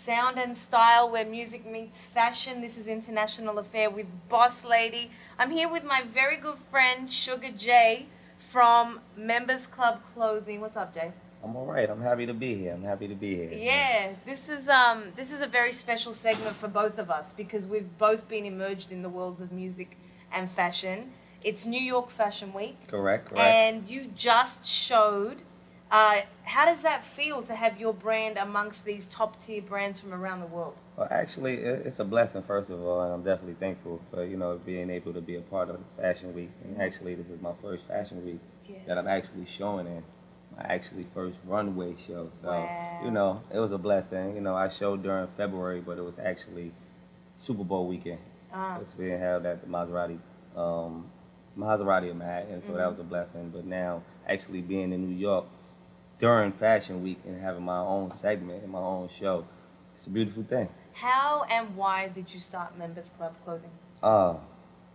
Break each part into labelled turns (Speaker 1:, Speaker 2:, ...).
Speaker 1: Sound and Style, where music meets fashion. This is International Affair with Boss Lady. I'm here with my very good friend, Sugar Jay, from Members Club Clothing. What's up, Jay?
Speaker 2: I'm all right. I'm happy to be here. I'm happy to be here.
Speaker 1: Yeah, this is a very special segment for both of us because we've both been immersed in the worlds of music and fashion. It's New York Fashion Week.
Speaker 2: Correct.
Speaker 1: And you just showed. How does that feel to have your brand amongst these top-tier brands from around the world?
Speaker 2: Well, actually, it's a blessing, first of all, and I'm definitely thankful for, being able to be a part of Fashion Week. And actually, this is my first Fashion Week that I'm actually showing in. My actually first runway show. So,
Speaker 1: wow.
Speaker 2: It was a blessing. I showed during February, but it was actually Super Bowl weekend. It's being held at the Maserati in Manhattan, so that was a blessing. But now, actually being in New York during Fashion Week and having my own segment and my own show, it's a beautiful thing.
Speaker 1: How and why did you start Members Club Clothing?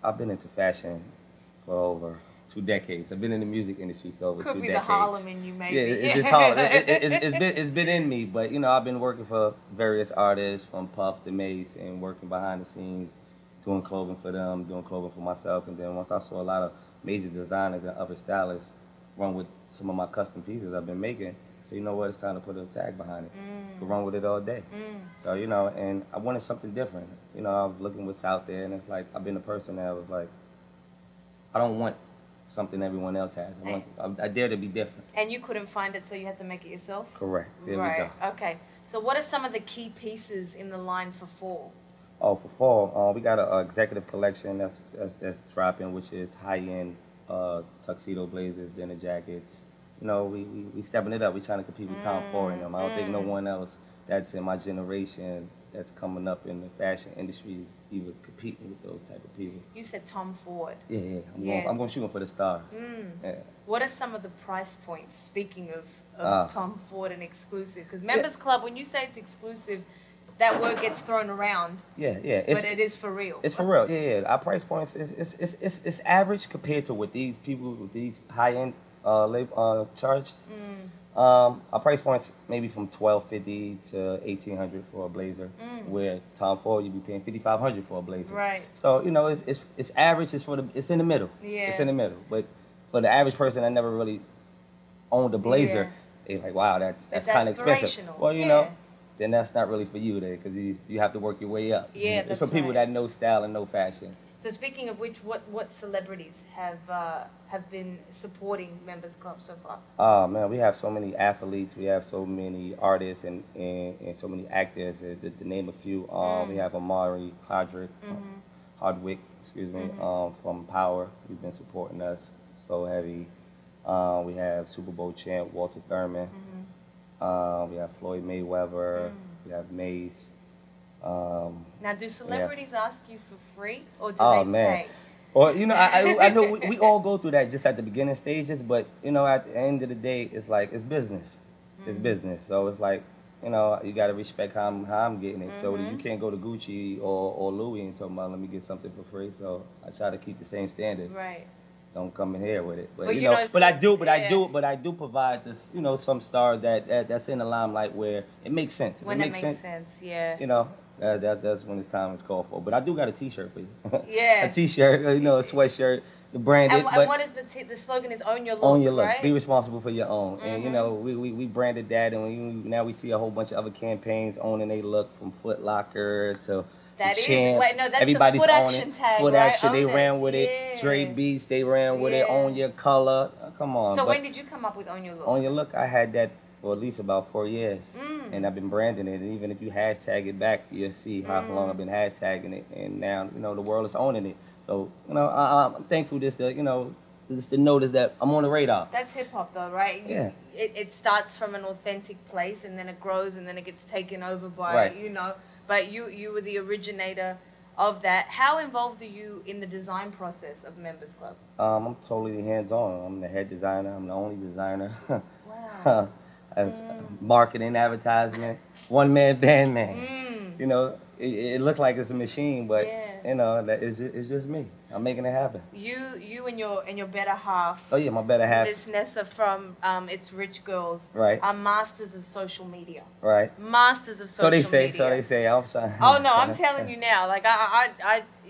Speaker 2: I've been into fashion for over 2 decades. I've been in the music industry for over 2 decades.
Speaker 1: Could be the Harlem in you, maybe.
Speaker 2: Yeah, it's hard. It's been in me, but I've been working for various artists from Puff to Mace and working behind the scenes, doing clothing for them, doing clothing for myself, and then once I saw a lot of major designers and other stylists run with some of my custom pieces I've been making, so you know what, it's time to put a tag behind it. Could run with it all day. So, and I wanted something different. I was looking what's out there, and it's like, I've been a person that was like, I don't want something everyone else has. I dare to be different.
Speaker 1: And you couldn't find it, so you had to make it yourself?
Speaker 2: Correct. There we go.
Speaker 1: Okay. So what are some of the key pieces in the line for fall?
Speaker 2: Oh, for fall, we got an executive collection that's dropping, which is high-end tuxedo blazers, dinner jackets. We stepping it up. We trying to compete with Tom Ford and them. I don't think no one else that's in my generation that's coming up in the fashion industry is even competing with those type of people.
Speaker 1: You said Tom Ford.
Speaker 2: Yeah. I'm going shooting for the stars. Yeah.
Speaker 1: What are some of the price points, speaking of Tom Ford and exclusive? Because Members Club, when you say it's exclusive, that word gets thrown around.
Speaker 2: Yeah.
Speaker 1: But it is for real.
Speaker 2: It's for real. Yeah. Our price points it's average compared to what these people with these high-end charges. Our price points maybe from $1,250 to $1,800 for a blazer. Where Tom Ford you'd be paying $5,500 for a blazer.
Speaker 1: Right.
Speaker 2: So it's average. It's in the middle.
Speaker 1: Yeah.
Speaker 2: It's in the middle. But for the average person that never really owned a blazer, it's like, wow, that's kind of expensive. Well, then that's not really for you there, because you have to work your way up.
Speaker 1: Yeah,
Speaker 2: it's for people that know style and know fashion.
Speaker 1: So speaking of which, what celebrities have been supporting Members Club so far?
Speaker 2: Oh man, we have so many athletes, we have so many artists and so many actors. To name a few, we have Amari Hardwick, from Power. He's been supporting us so heavy. We have Super Bowl champ Walter Thurman. We have Floyd Mayweather. We have Mace.
Speaker 1: Now, do celebrities ask you for free, or do they pay?
Speaker 2: Well, I know we all go through that just at the beginning stages, but at the end of the day, it's like it's business. It's business. So it's like you got to respect how I'm getting it. So you can't go to Gucci or Louis and talk about let me get something for free. So I try to keep the same standards.
Speaker 1: Right.
Speaker 2: Don't come in here with it, but I do provide this, some stars that's in the limelight where it makes sense.
Speaker 1: When it makes sense,
Speaker 2: that's when it's time it's called for. But I do got a T-shirt for you.
Speaker 1: Yeah.
Speaker 2: A T-shirt, a sweatshirt, the branded.
Speaker 1: And what is the slogan? Is own your look.
Speaker 2: Own your look.
Speaker 1: Right?
Speaker 2: Be responsible for your own. And we branded that, and now we see a whole bunch of other campaigns owning a look from Foot Locker to.
Speaker 1: That's
Speaker 2: everybody's
Speaker 1: the Foot
Speaker 2: owning
Speaker 1: Action tag,
Speaker 2: Foot
Speaker 1: right?
Speaker 2: Action, they ran with it. Dre Beats, they ran with it. Own Your Color. Come on.
Speaker 1: So when did you come up with Own Your Look?
Speaker 2: Own Your Look, I had that for at least about 4 years. And I've been branding it. And even if you hashtag it back, you'll see how long I've been hashtagging it. And now, the world is owning it. So, I'm thankful just to notice that I'm on the radar.
Speaker 1: That's hip-hop though, right?
Speaker 2: Yeah.
Speaker 1: It starts from an authentic place, and then it grows, and then it gets taken over by, But you were the originator of that. How involved are you in the design process of Members Club?
Speaker 2: I'm totally hands-on. I'm the head designer. I'm the only designer.
Speaker 1: Wow.
Speaker 2: Marketing, advertisement, one-man band, man. It looks like it's a machine, but it's just me. I'm making it happen.
Speaker 1: You and your better half.
Speaker 2: Oh yeah, my better half.
Speaker 1: Miss Nessa from It's Rich Girls.
Speaker 2: Right.
Speaker 1: Are masters of social media.
Speaker 2: Right.
Speaker 1: Masters of social media.
Speaker 2: So they say. I'm trying.
Speaker 1: Oh no, I'm telling you now. Like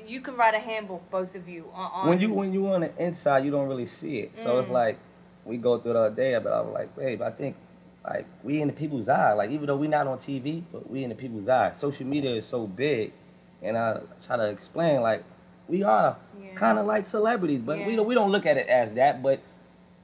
Speaker 1: you can write a handbook, both of you. On
Speaker 2: when you on the inside, you don't really see it. So it's like we go through the other day, but I was like, babe, I think like we in the people's eye. Like even though we not on TV, but we in the people's eye. Social media is so big, and I try to explain like we are kind of like celebrities, but we don't look at it as that. But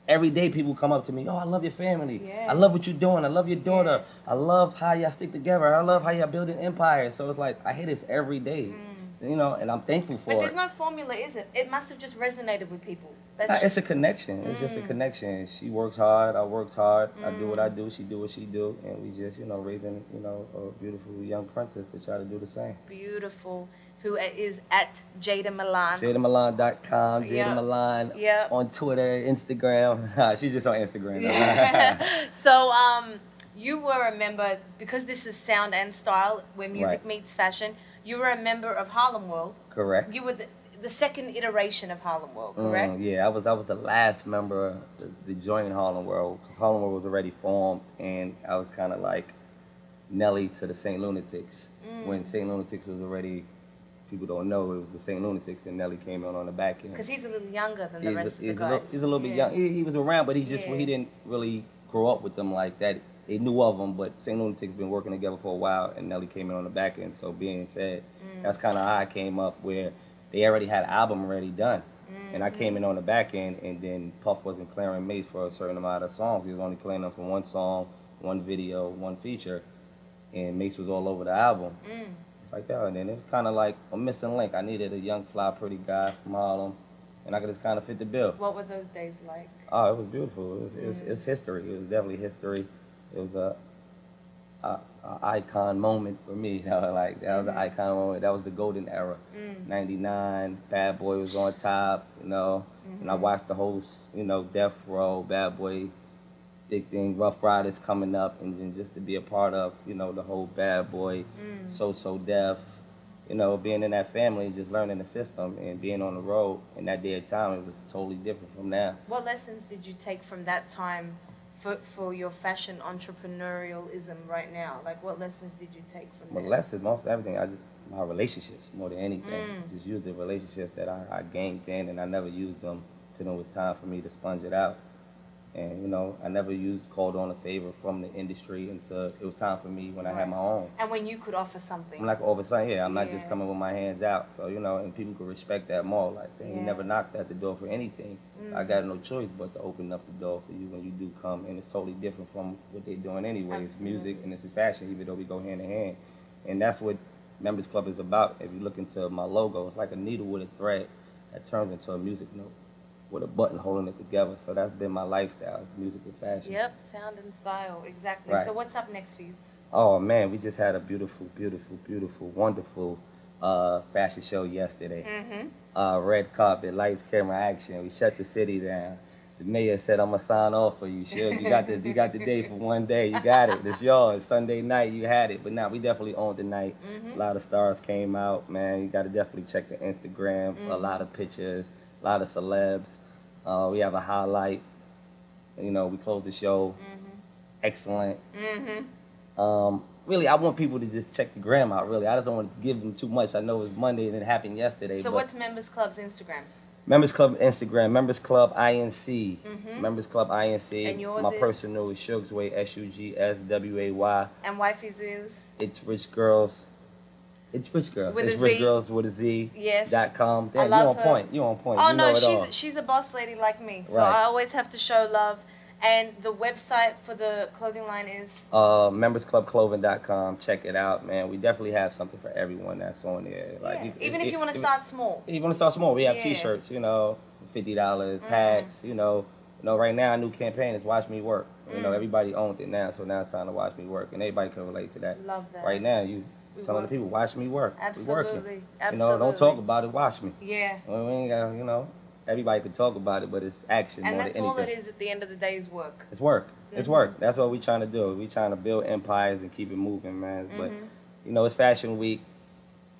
Speaker 2: every day people come up to me, oh, I love your family.
Speaker 1: Yeah.
Speaker 2: I love what you're doing. I love your daughter. I love how y'all stick together. I love how y'all building empires. So it's like I hear this every day. You know, and I'm thankful for it.
Speaker 1: But there's no formula, is it? It must have just resonated with people.
Speaker 2: It's a connection. It's just a connection. She works hard. I works hard. I do what I do. She do what she do. And we just, raising, a beautiful young princess to try to do the same.
Speaker 1: Beautiful. Who is at Jada Milan.
Speaker 2: JadaMilan.com. Jada Milan on Twitter, Instagram. She's just on Instagram.
Speaker 1: Yeah. So, you were a member, because this is Sound and Style, where music meets fashion, you were a member of Harlem World.
Speaker 2: Correct.
Speaker 1: You were the second iteration of Harlem World, correct?
Speaker 2: Yeah, I was the last member to join Harlem World, because Harlem World was already formed, and I was kind of like Nelly to the St. Lunatics. When St. Lunatics was already, people don't know, it was the St. Lunatics, and Nelly came in on the back end.
Speaker 1: Because he's a little younger than the rest of the guys.
Speaker 2: He's a little bit young. He was around, but he didn't really grow up with them like that. They knew of him, but St. Lunatics been working together for a while, and Nelly came in on the back end. So being said, that's kind of how I came up, where they already had an album already done. And I came in on the back end, and then Puff wasn't clearing Mace for a certain amount of songs. He was only clearing them for one song, one video, one feature, and Mace was all over the album. It's like that, and then it was kind of like a missing link. I needed a young, fly, pretty guy from Harlem, and I could just kind of fit the bill.
Speaker 1: What were those days like?
Speaker 2: Oh, it was beautiful. It was history. It was definitely history. It was a icon moment for me. Like that was an icon moment. That was the golden era. 99, Bad Boy was on top. And I watched the whole, Death Row, Bad Boy, big thing, Rough Riders coming up, and then just to be a part of, the whole Bad Boy, So Def, being in that family, just learning the system and being on the road. And that day of time, it was totally different from now.
Speaker 1: What lessons did you take from that time for your fashion entrepreneurialism right now? Like, what lessons did you take from that?
Speaker 2: Lessons, most everything, my relationships more than anything. Just use the relationships that I gained then, and I never used them till it was time for me to sponge it out. And, I never called on a favor from the industry until it was time for me when I had my own.
Speaker 1: And when you could offer something.
Speaker 2: I'm like, all of a sudden, I'm not just coming with my hands out. So, and people could respect that more. Like, they never knocked at the door for anything. So I got no choice but to open up the door for you when you do come. And it's totally different from what they're doing anyway. It's music and it's fashion, even though we go hand in hand. And that's what Members Club is about. If you look into my logo, it's like a needle with a thread that turns into a music note with a button holding it together. So that's been my lifestyle, it's music and fashion.
Speaker 1: Yep, sound and style, exactly.
Speaker 2: Right.
Speaker 1: So what's up next for you?
Speaker 2: Oh man, we just had a beautiful, wonderful fashion show yesterday. Red carpet, lights, camera, action. We shut the city down. The mayor said, "I'm gonna sign off for you. Sure, you got the day for one day. You got it. It's yours. Sunday night, you had it." But now we definitely owned the night. A lot of stars came out, man. You got to definitely check the Instagram. A lot of pictures, a lot of celebs. We have a highlight. We closed the show. Excellent. Really, I want people to just check the gram out, really. I just don't want to give them too much. I know it was Monday and it happened yesterday.
Speaker 1: So what's Members Club's Instagram?
Speaker 2: Members Club Instagram, Members Club INC. Members Club INC.
Speaker 1: And yours
Speaker 2: My
Speaker 1: is?
Speaker 2: personal is Sugsway, SUGSWAY.
Speaker 1: And wifey's is?
Speaker 2: It's Rich Girls. It's Rich Girls.
Speaker 1: With
Speaker 2: it's
Speaker 1: a
Speaker 2: Rich
Speaker 1: Z?
Speaker 2: Girls with a Z.
Speaker 1: Yes.
Speaker 2: .com.
Speaker 1: I
Speaker 2: Damn,
Speaker 1: love
Speaker 2: you on
Speaker 1: her.
Speaker 2: point. You on point.
Speaker 1: Oh
Speaker 2: you know
Speaker 1: no,
Speaker 2: it
Speaker 1: she's a boss lady like me. So
Speaker 2: Right.
Speaker 1: I always have to show love. And the website for the clothing line is?
Speaker 2: MembersClubClothing.com. Check it out, man. We definitely have something for everyone that's on there. Like,
Speaker 1: Even if you want to start small.
Speaker 2: If you want to start small, we have
Speaker 1: Yeah.
Speaker 2: T-shirts, for $50, hats, right now, a new campaign is Watch Me Work. Everybody owns it now, so now it's time to watch me work, and everybody can relate to that.
Speaker 1: Love that.
Speaker 2: Right now, you
Speaker 1: We
Speaker 2: telling
Speaker 1: work.
Speaker 2: the people, watch me work.
Speaker 1: Absolutely.
Speaker 2: We working.
Speaker 1: Absolutely.
Speaker 2: Don't talk about it, watch me.
Speaker 1: Yeah.
Speaker 2: We ain't got, everybody can talk about it, but it's action
Speaker 1: And
Speaker 2: more
Speaker 1: that's
Speaker 2: than anything.
Speaker 1: all it is at the end of the day is work.
Speaker 2: It's work. It's work. That's what we're trying to do. We're trying to build empires and keep it moving, man. But, it's Fashion Week.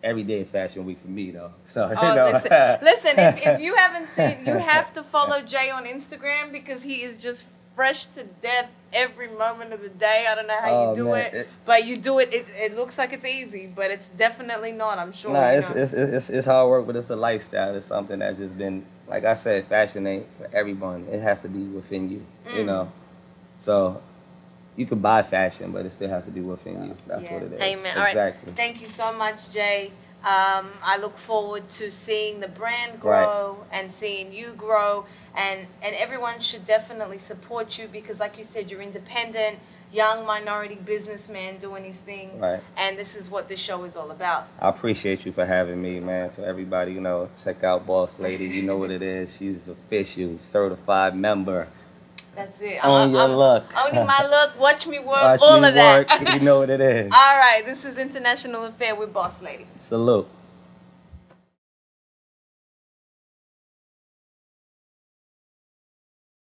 Speaker 2: every day is Fashion Week for me, though. So, you
Speaker 1: Oh,
Speaker 2: know.
Speaker 1: listen, if you haven't seen, you have to follow Jay on Instagram because he is just fresh to death every moment of the day. I don't know how you do
Speaker 2: man,
Speaker 1: it, but you do it. It looks like it's easy, but it's definitely not, I'm sure.
Speaker 2: Nah,
Speaker 1: you
Speaker 2: it's hard work, but it's a lifestyle. It's something that's just been, like I said, fashion ain't for everyone. It has to be within you, you know. So you can buy fashion, but it still has to be within you. That's what it is.
Speaker 1: Amen.
Speaker 2: Exactly.
Speaker 1: All right. Thank you so much, Jay. I look forward to seeing the brand grow and seeing you grow, and everyone should definitely support you because, like you said, you're independent, young minority businessman doing his thing, and this is what this show is all about.
Speaker 2: I appreciate you for having me, man. So everybody, you know, check out Boss Lady. You know what it is. She's official, certified member.
Speaker 1: That's it.
Speaker 2: Own your look.
Speaker 1: Owning my look. Watch me work.
Speaker 2: Watch
Speaker 1: all
Speaker 2: me
Speaker 1: of that.
Speaker 2: You know what it is.
Speaker 1: All right. This is International Affair with Boss Lady.
Speaker 2: Salute.